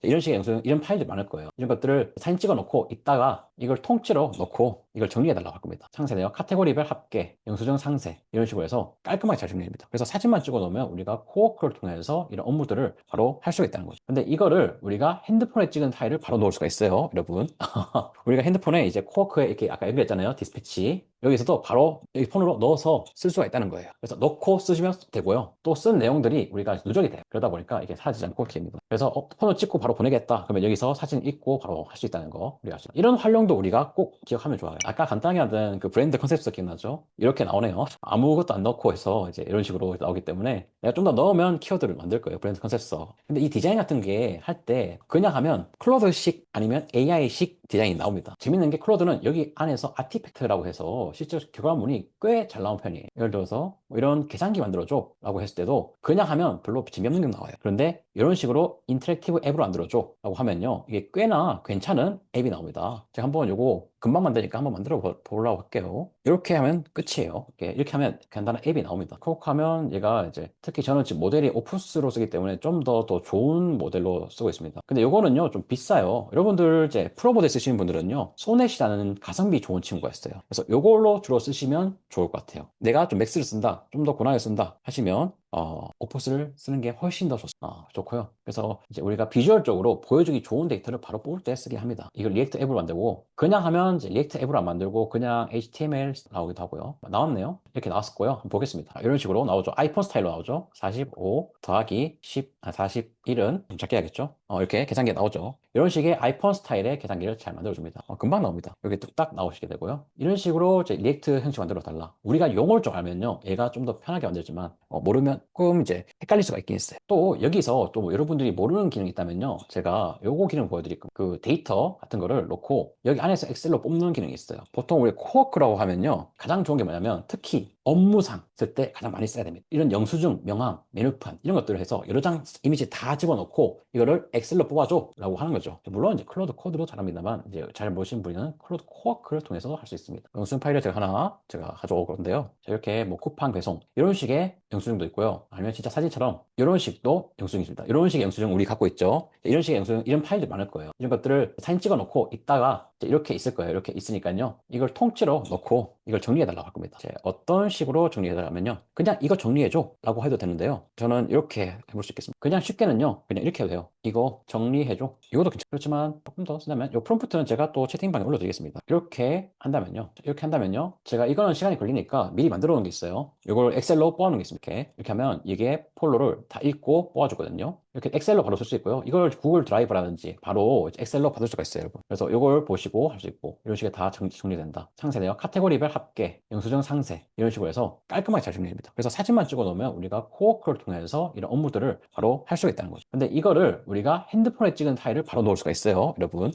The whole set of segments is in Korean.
이런 식의 영수증, 이런 파일들이 많을 거예요. 이런 것들을 사진 찍어 놓고 이따가 이걸 통째로 넣고 이걸 정리해 달라고 할 겁니다. 상세 내역, 카테고리별 합계, 영수증 상세 이런 식으로 해서 깔끔하게 잘 정리됩니다. 그래서 사진만 찍어 놓으면 우리가 코워크를 통해서 이런 업무들을 바로 할 수가 있다는 거죠. 근데 이거를 우리가 핸드폰에 찍은 파일을 바로 넣을 수가 있어요, 여러분. 우리가 핸드폰에 이제 코워크에 이렇게 아까 연결했잖아요, 디스패치. 여기서도 바로 여기 폰으로 넣어서 쓸 수가 있다는 거예요. 그래서 넣고 쓰시면 되고요. 또 쓴 내용들이 우리가 누적이 돼요. 그러다 보니까 이게 사라지지 않고 이렇게 됩니다. 그래서 폰을 찍고 바로 보내겠다. 그러면 여기서 사진 읽고 바로 할 수 있다는 거 우리가 아시죠? 이런 활용도 우리가 꼭 기억하면 좋아요. 아까 간단하게 하던 그 브랜드 컨셉트 기억나죠? 이렇게 나오네요. 아무것도 안 넣고 해서 이제 이런 식으로 나오기 때문에 내가 좀 더 넣으면 키워드를 만들 거예요. 브랜드 컨셉트. 근데 이 디자인 같은 게 할 때 그냥 하면 클로드식 아니면 AI식 디자인이 나옵니다. 재밌는 게 클로드는 여기 안에서 아티팩트라고 해서 실제로 결과물이 꽤 잘 나온 편이에요. 예를 들어서 뭐 이런 계산기 만들어줘 라고 했을 때도 그냥 하면 별로 재미없는 게 나와요. 그런데 이런 식으로 인터랙티브 앱으로 만들어줘 라고 하면요, 이게 꽤나 괜찮은 앱이 나옵니다. 제가 한번 요거 금방 만드니까 한번 만들어 보려고 할게요. 이렇게 하면 끝이에요. 이렇게 하면 간단한 앱이 나옵니다. 콕하면 얘가 이제, 특히 저는 지금 모델이 오프스로 쓰기 때문에 좀 더 좋은 모델로 쓰고 있습니다. 근데 요거는요 좀 비싸요. 여러분들 이제 프로 모델 쓰시는 분들은요, 소넷이라는 가성비 좋은 친구가 있어요. 그래서 요걸로 주로 쓰시면 좋을 것 같아요. 내가 좀 맥스를 쓴다, 좀 더 고나게 쓴다 하시면 오프스를 쓰는 게 훨씬 더 좋고요. 그래서 이제 우리가 비주얼적으로 보여주기 좋은 데이터를 바로 뽑을 때 쓰긴 합니다. 이걸 리액트 앱으로 만들고, 그냥 하면 이제 리액트 앱으로 안 만들고 그냥 HTML 나오기도 하고요. 나왔네요. 이렇게 나왔을 거예요. 한번 보겠습니다. 이런 식으로 나오죠. 아이폰 스타일로 나오죠. 45 더하기 10, 41은 좀 작게 해야겠죠. 이렇게 계산기 나오죠. 이런 식의 아이폰 스타일의 계산기를 잘 만들어줍니다. 금방 나옵니다. 여기 뚝딱 나오시게 되고요. 이런 식으로 이제 리액트 형식 만들어 달라. 우리가 용어를 좀 알면요, 얘가 좀 더 편하게 만들지만 모르면 조금 이제 헷갈릴 수가 있긴 있어요. 또 여기서 또 여러분들이 모르는 기능이 있다면요, 제가 요거 기능 보여드릴 겁니다. 그 데이터 같은 거를 놓고 여기 안에서 엑셀로 뽑는 기능이 있어요. 보통 우리 코어크라고 하면요, 가장 좋은 게 뭐냐면 특히 업무상 쓸 때 가장 많이 써야 됩니다. 이런 영수증, 명함, 메뉴판 이런 것들을 해서 여러 장 이미지 다 집어넣고 이거를 엑셀로 뽑아줘 라고 하는 거죠. 물론 이제 클로드 코드로 잘합니다만, 이제 잘 모르시는 분은 클로드 코어크를 통해서 할 수 있습니다. 영수증 파일을 제가 가져올 건데요. 이렇게 뭐 쿠팡 배송 이런 식의 영수증도 있고요. 아니면 진짜 사진처럼 이런 식도 영수증이 있습니다. 이런 식의 영수증 우리 갖고 있죠. 이런 식의 영수증, 이런 파일들 많을 거예요. 이런 것들을 사진 찍어 놓고 있다가 이렇게 있을 거예요. 이렇게 있으니까요, 이걸 통째로 넣고 이걸 정리해 달라고 할 겁니다. 어떤 식으로 정리해 달라면요, 그냥 이거 정리해 줘 라고 해도 되는데요, 저는 이렇게 해볼 수 있겠습니다. 그냥 쉽게는요, 그냥 이렇게 해도 돼요. 이거 정리해 줘. 이것도 괜찮죠. 그렇지만 조금 더 쓰려면 이 프롬프트는 제가 또 채팅방에 올려드리겠습니다. 이렇게 한다면요, 제가 이거는 시간이 걸리니까 미리 만들어 놓은 게 있어요. 이걸 엑셀로 뽑아놓은 게 있습니다. 이렇게 하면 이게 폴로를 다 읽고 뽑아주거든요. 이렇게 엑셀로 바로 쓸 수 있고요. 이걸 구글 드라이브라든지 바로 엑셀로 받을 수가 있어요, 여러분. 그래서 이걸 보시고 할 수 있고, 이런 식의 다 정리된다. 상세 내역, 카테고리별 합계, 영수증 상세 이런 식으로 해서 깔끔하게 잘 정리됩니다. 그래서 사진만 찍어 놓으면 우리가 코워크를 통해서 이런 업무들을 바로 할 수가 있다는 거죠. 근데 이거를 우리가 핸드폰에 찍은 파일을 바로 넣을 수가 있어요, 여러분.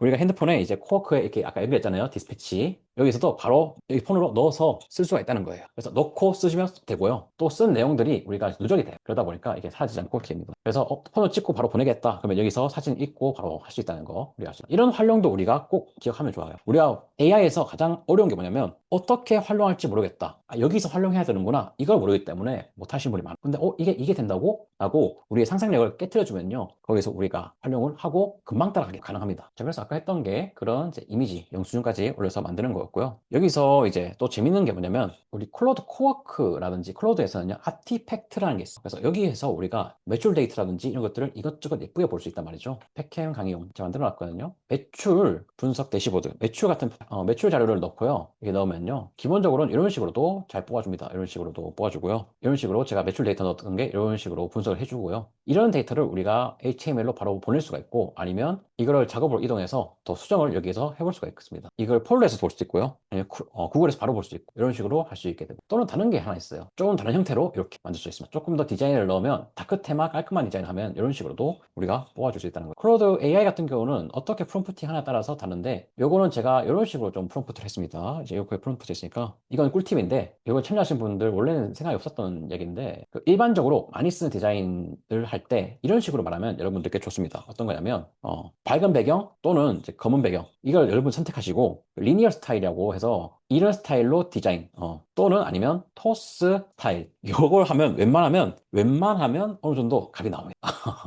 우리가 핸드폰에 이제 코워크에 이렇게 아까 연결했잖아요, 디스패치. 여기서도 바로 여기 폰으로 넣어서 쓸 수가 있다는 거예요. 그래서 넣고 쓰시면 되고요. 또 쓴 내용들이 우리가 누적이 돼요. 그러다 보니까 이게 사라지지 않고 이렇게 됩니다. 그래서 폰을 찍고 바로 보내겠다. 그러면 여기서 사진 읽고 바로 할 수 있다는 거 우리가 아시죠? 이런 활용도 우리가 꼭 기억하면 좋아요. 우리가 AI에서 가장 어려운 게 뭐냐면 어떻게 활용할지 모르겠다. 여기서 활용해야 되는구나. 이걸 모르기 때문에 못 하시는 분이 많아요. 근데 이게 된다고? 라고 우리의 상상력을 깨트려주면요, 거기서 우리가 활용을 하고 금방 따라가게 가능합니다. 자, 그래서 아까 했던 게 그런 이제 이미지, 영수증까지 올려서 만드는 거였고요. 여기서 이제 또 재밌는 게 뭐냐면 우리 클로드 코워크라든지 클로드에서는요, 아티팩트라는 게 있어요. 그래서 여기에서 우리가 매출 데이터라든지 이런 것들을 이것저것 예쁘게 볼 수 있단 말이죠. 팩캠 강의용 제가 만들어 놨거든요. 매출 분석 대시보드, 매출 같은 매출 자료를 넣고요. 이게 넣으면요, 기본적으로는 이런 식으로도 잘 뽑아줍니다. 이런 식으로도 뽑아주고요. 이런 식으로 제가 매출 데이터 넣었던 게 이런 식으로 분석을 해주고요. 이런 데이터를 우리가 HTML로 바로 보낼 수가 있고, 아니면 이거를 작업으로 이동해서 더 수정을 여기에서 해볼 수가 있습니다. 이걸 폴더에서 볼 수도 있고요. 아니면 구글에서 바로 볼 수도 있고, 이런 식으로 할 수 있게 되고, 또는 다른 게 하나 있어요. 조금 다른 형태로 이렇게 만들 수 있습니다. 조금 더 디자인을 넣으면 다크 테마 깔끔한 디자인 하면 이런 식으로도 우리가 뽑아줄 수 있다는 거예요. 클로드 AI 같은 경우는 어떻게 프롬프팅 하나에 따라서 다른데, 요거는 제가 이런 식으로 좀 프롬프트를 했습니다. 이제 요거에 프롬프트 했으니까 이건 꿀팁인데, 이걸 참여하신 분들 원래는 생각이 없었던 얘기인데, 일반적으로 많이 쓰는 디자인을 할 때 이런 식으로 말하면 여러분들께 좋습니다. 어떤 거냐면 밝은 배경 또는 이제 검은 배경, 이걸 여러분 선택하시고 리니어 스타일이라고 해서 이런 스타일로 디자인, 또는 아니면 토스 스타일. 이걸 하면 웬만하면 어느 정도 각이 나옵니다.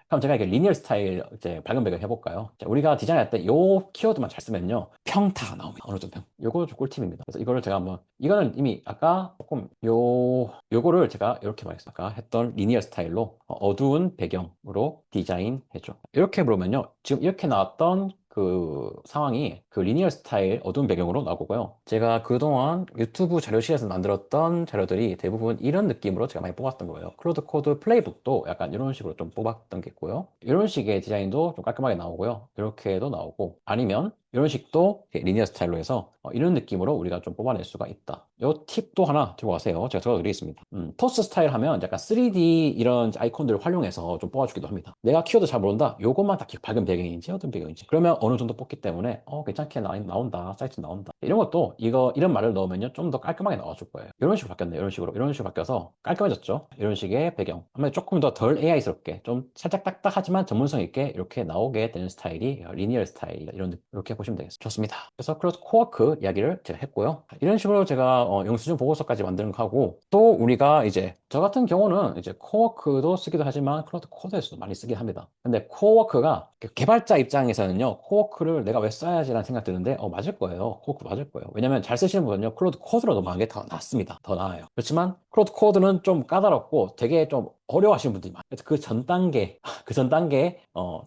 그럼 제가 이렇게 리니어 스타일 이제 밝은 배경 해볼까요? 자, 우리가 디자인할 때 요 키워드만 잘 쓰면요. 평타가 나옵니다. 어느 정도. 요거 좀 꿀팁입니다. 그래서 이거를 제가 한번, 이거는 이미 아까 조금 요거를 제가 이렇게 말했어요. 아까 했던 리니어 스타일로 어두운 배경으로 디자인해줘. 이렇게 부르면요. 지금 이렇게 나왔던 그 상황이 그 리니어 스타일 어두운 배경으로 나오고요. 제가 그동안 유튜브 자료실에서 만들었던 자료들이 대부분 이런 느낌으로 제가 많이 뽑았던 거예요. 클로드 코드 플레이북도 약간 이런 식으로 좀 뽑았던 게 있고요. 이런 식의 디자인도 좀 깔끔하게 나오고요. 이렇게도 나오고, 아니면 이런 식도 리니어 스타일로 해서 이런 느낌으로 우리가 좀 뽑아낼 수가 있다. 이 팁도 하나 들고 가세요. 제가 적어드리겠습니다. 토스 스타일 하면 약간 3D 이런 아이콘들을 활용해서 좀 뽑아주기도 합니다. 내가 키워드 잘 모른다. 요것만 딱 밝은 배경인지 어떤 배경인지. 그러면 어느 정도 뽑기 때문에 괜찮게 나온다. 사이트 나온다. 이런 것도 이런 말을 넣으면요. 좀 더 깔끔하게 나와줄 거예요. 이런 식으로 바뀌었네요. 이런 식으로 바뀌어서 깔끔해졌죠. 이런 식의 배경. 아무래도 조금 더 덜 AI스럽게 좀 살짝 딱딱하지만 전문성 있게 이렇게 나오게 되는 스타일이 리니어 스타일. 이렇게 보시면 되겠습니다. 좋습니다. 그래서 클로드 코워크 이야기를 제가 했고요. 이런 식으로 제가 영수증 보고서까지 만드는 거 하고, 또 우리가 이제 저 같은 경우는 이제 코워크도 쓰기도 하지만 클로드 코드에서도 많이 쓰긴 합니다. 근데 코워크가 개발자 입장에서는요, 코워크를 내가 왜 써야지라는 생각 드는데 맞을 거예요. 코워크 맞을 거예요. 왜냐면 잘 쓰시는 분은요, 클로드 코드로 넘어간 게 더 낫습니다. 더 나아요. 그렇지만 클로드 코드는 좀 까다롭고 되게 좀 어려워하시는 분들이 많아요. 그래서 그 전 단계, 그 전 단계에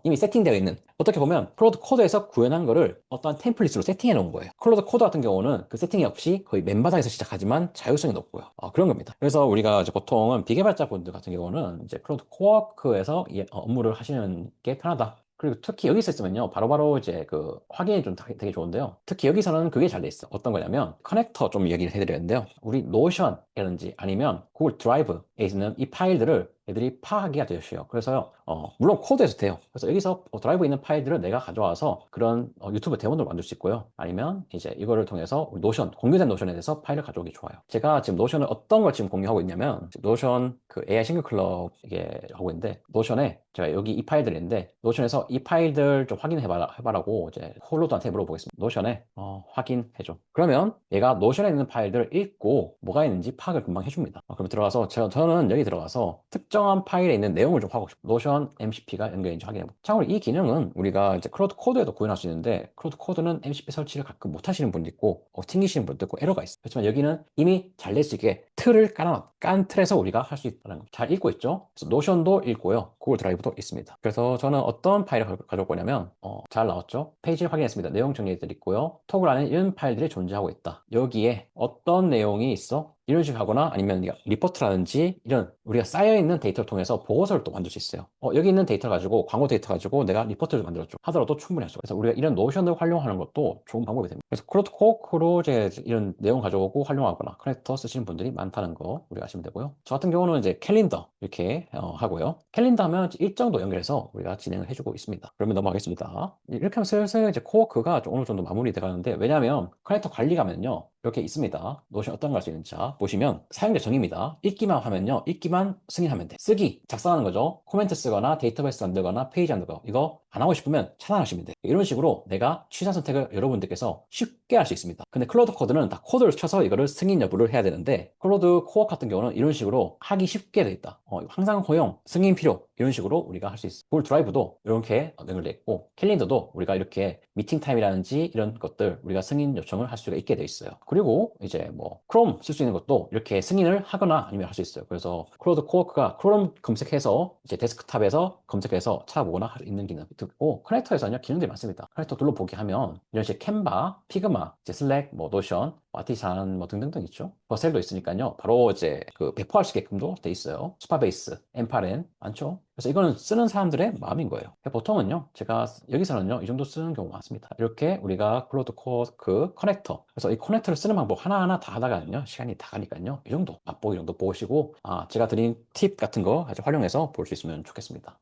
이미 세팅되어 있는, 어떻게 보면 클로드 코드에서 구현한 거를 어떠한 템플릿으로 세팅해 놓은 거예요. 클로드 코드 같은 경우는 그 세팅이 없이 거의 맨바닥에서 시작하지만 자율성이 높고요. 그런 겁니다. 그래서 우리가 이제 보통은 비개발자 분들 같은 경우는 이제 클로드 코워크에서 업무를 하시는 게 편하다. 그리고 특히 여기서 있으면요, 바로바로 이제 그 확인이 좀 되게 좋은데요. 특히 여기서는 그게 잘 돼 있어. 어떤 거냐면 커넥터 좀 얘기를 해드렸는데요. 우리 노션이라든지 아니면 구글 드라이브에 있는 이 파일들을 애들이 파악하기가 되게 쉬워요. 그래서요, 물론 코드에서 돼요. 그래서 여기서 드라이브에 있는 파일들을 내가 가져와서 그런 유튜브 대본으로 만들 수 있고요. 아니면 이제 이거를 통해서 우리 노션, 공유된 노션에 대해서 파일을 가져오기 좋아요. 제가 지금 노션을 어떤 걸 지금 공유하고 있냐면, 노션 그 AI 싱글 클럽 이게 하고 있는데, 노션에 제가 여기 이 파일들이 있는데, 노션에서 이 파일들 좀 해봐라고 이제 홀로드한테 물어보겠습니다. 노션에 확인해줘. 그러면 얘가 노션에 있는 파일들을 읽고 뭐가 있는지 파악을 금방 해줍니다. 그럼 들어가서 저는 여기 들어가서 특정한 파일에 있는 내용을 좀 확인하고 싶어요. 노션 MCP가 연결인지 확인해보고. 참고로 이 기능은 우리가 이제 클로드 코드에도 구현할 수 있는데, 클로드 코드는 MCP 설치를 가끔 못 하시는 분도 있고 튕기시는 분도 있고 에러가 있어요. 그렇지만 여기는 이미 잘 될 수 있게 틀을 깐 틀에서 우리가 할 수 있다는 거. 잘 읽고 있죠. 그래서 노션도 읽고요. 구글 드라이브도 있습니다. 그래서 저는 어떤 파일을 가져올 거냐면 잘 나왔죠. 페이지를 확인했습니다. 내용 정리해드릴 있고요. 토글 안에 이런 파일들이 존재하고 있다. 여기에 어떤 내용이 있어? 이런 식으로 하거나 아니면 리포트라든지 이런 우리가 쌓여있는 데이터를 통해서 보고서를 또 만들 수 있어요. 여기 있는 데이터 가지고 광고 데이터 가지고 내가 리포트를 만들어줘 하더라도 충분히 할 수 있어요. 그래서 우리가 이런 노션을 활용하는 것도 좋은 방법이 됩니다. 그래서 클로드 코어크로 이제 이런 내용 가져오고 활용하거나 커넥터 쓰시는 분들이 많다는 거 우리가 아시면 되고요. 저 같은 경우는 이제 캘린더 이렇게 하고요. 캘린더 하면 일정도 연결해서 우리가 진행을 해주고 있습니다. 그러면 넘어가겠습니다. 이렇게 하면 슬슬 이제 코어크가 좀 어느 정도 마무리돼 가는데, 왜냐하면 커넥터 관리 가면요 이렇게 있습니다. 노션 어떤 거 할 수 있는지. 자, 보시면 사용자 정의입니다. 읽기만 하면요, 읽기만 승인하면 돼. 쓰기, 작성하는 거죠. 코멘트 쓰거나 데이터베이스 만들거나 페이지 만들거, 이거 안 하고 싶으면 차단하시면 돼. 이런 식으로 내가 취사 선택을 여러분들께서 쉽게 할 수 있습니다. 근데 클로드 코드는 다 코드를 쳐서 이거를 승인 여부를 해야 되는데, 클로드 코어 같은 경우는 이런 식으로 하기 쉽게 돼 있다. 항상 허용, 승인 필요, 이런 식으로 우리가 할 수 있어. 구글 드라이브도 이렇게 연결돼 있고, 캘린더도 우리가 이렇게 미팅 타임이라든지 이런 것들 우리가 승인 요청을 할 수가 있게 돼 있어요. 그리고 이제 뭐 크롬 쓸 수 있는 것도 이렇게 승인을 하거나 아니면 할 수 있어요. 그래서 클로드 코워크가 크롬 검색해서 이제 데스크탑에서 검색해서 찾아보거나 할 있는 기능 있고, 커넥터에서는요 기능들이 많습니다. 커넥터 둘러보기 하면 이런 식의 캔바, 피그마, 이제 슬랙, 뭐 노션, 아티산 뭐 등등등 있죠. 버셀도 있으니까요. 바로 이제 그 배포할 수 있게끔도 돼 있어요. 스파베이스, 엠파렌 많죠. 그래서 이거는 쓰는 사람들의 마음인 거예요. 보통은요, 제가 여기서는요, 이 정도 쓰는 경우가 많습니다. 이렇게 우리가 클로드 코어 그 커넥터, 그래서 이 커넥터를 쓰는 방법 하나하나 다 하다가는요, 시간이 다 가니까요, 이 정도 맛보기 정도 보시고, 제가 드린 팁 같은 거 아주 활용해서 볼 수 있으면 좋겠습니다.